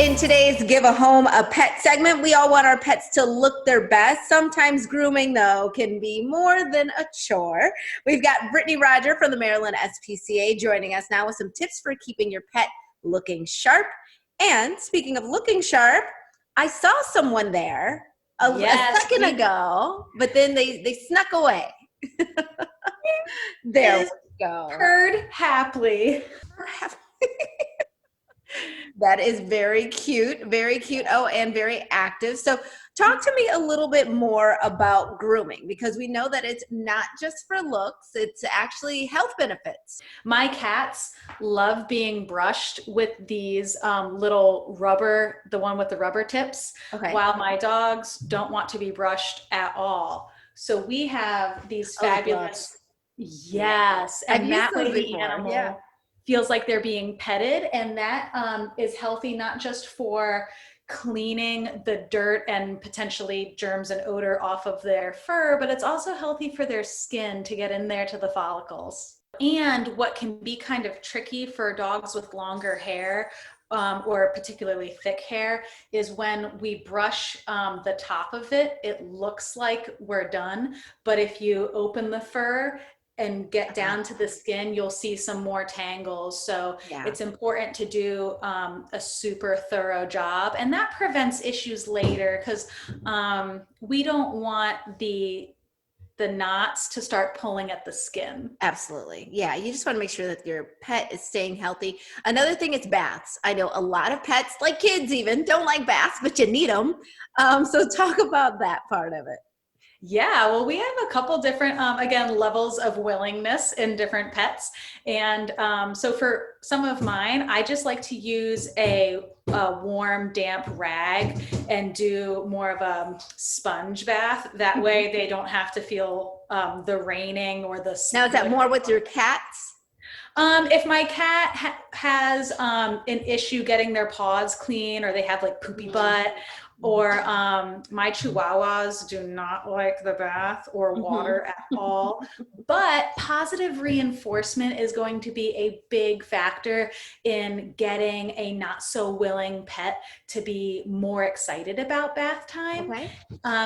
In today's Give a Home a Pet segment, we all want our pets to look their best. Sometimes grooming, though, can be more than a chore. We've got Brittany Roger from the Maryland SPCA joining us now with some tips for keeping your pet looking sharp. And speaking of looking sharp, I saw someone there a second ago, but then they snuck away. There we go. Purred happily. That is very cute, very cute. Oh, and very active. So talk to me a little bit more about grooming, because we know that it's not just for looks, it's actually health benefits. My cats love being brushed with these little rubber, the one with the rubber tips, while my dogs don't want to be brushed at all. So we have these fabulous, and that way the animal feels like they're being petted, and that is healthy not just for cleaning the dirt and potentially germs and odor off of their fur, but it's also healthy for their skin to get in there to the follicles. And what can be kind of tricky for dogs with longer hair or particularly thick hair is when we brush the top of it, it looks like we're done, but if you open the fur and get down to the skin, you'll see some more tangles. So it's important to do a super thorough job, and that prevents issues later, because we don't want the knots to start pulling at the skin. Absolutely. Yeah, you just want to make sure that your pet is staying healthy. Another thing is baths. I know a lot of pets, like kids even, don't like baths, but you need them. So talk about that part of it. Yeah, well, we have a couple different, again, levels of willingness in different pets. And so for some of mine, I just like to use a warm, damp rag and do more of a sponge bath. That way they don't have to feel the raining or the... Now, is that more with your cats? If my cat has an issue getting their paws clean, or they have like poopy butt, or my chihuahuas do not like the bath or water at all. But positive reinforcement is going to be a big factor in getting a not so willing pet to be more excited about bath time.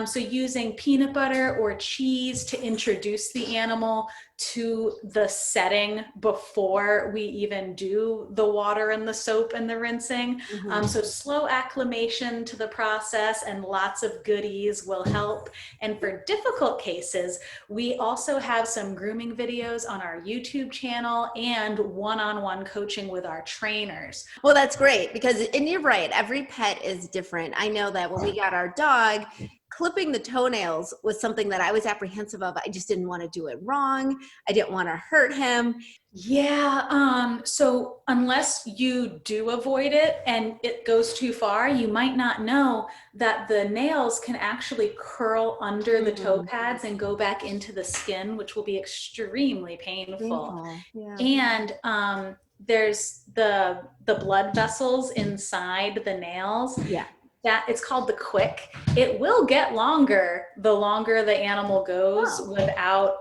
So using peanut butter or cheese to introduce the animal to the setting before we even do the water and the soap and the rinsing. So slow acclimation to the process and lots of goodies will help. And for difficult cases, we also have some grooming videos on our YouTube channel and one-on-one coaching with our trainers. Well, that's great, because, and you're right, every pet is different. I know that when we got our dog, clipping the toenails was something that I was apprehensive of. I just didn't want to do it wrong. I didn't want to hurt him. Yeah, so unless you do avoid it and it goes too far, you might not know that the nails can actually curl under the toe pads and go back into the skin, which will be extremely painful. And there's the blood vessels inside the nails. That it's called the quick. It will get longer the longer the animal goes without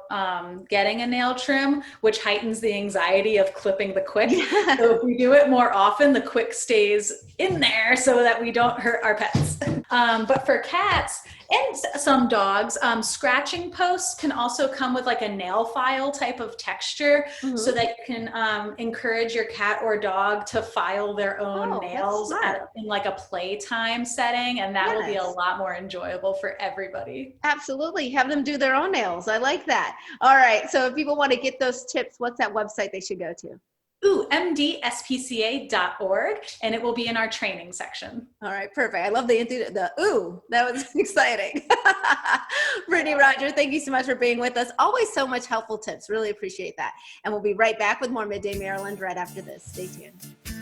getting a nail trim, which heightens the anxiety of clipping the quick. So if we do it more often, the quick stays in there so that we don't hurt our pets. But for cats and some dogs, scratching posts can also come with like a nail file type of texture, so that you can encourage your cat or dog to file their own nails in like a playtime setting, and that will be a lot more enjoyable for everybody. Absolutely. Have them do their own nails. I like that. All right. So if people want to get those tips, what's that website they should go to? mdspca.org, and it will be in our training section. All right, perfect. I love the that was exciting. Brittany Roger, thank you so much for being with us. Always so much helpful tips. Really appreciate that. And we'll be right back with more Midday Maryland right after this. Stay tuned.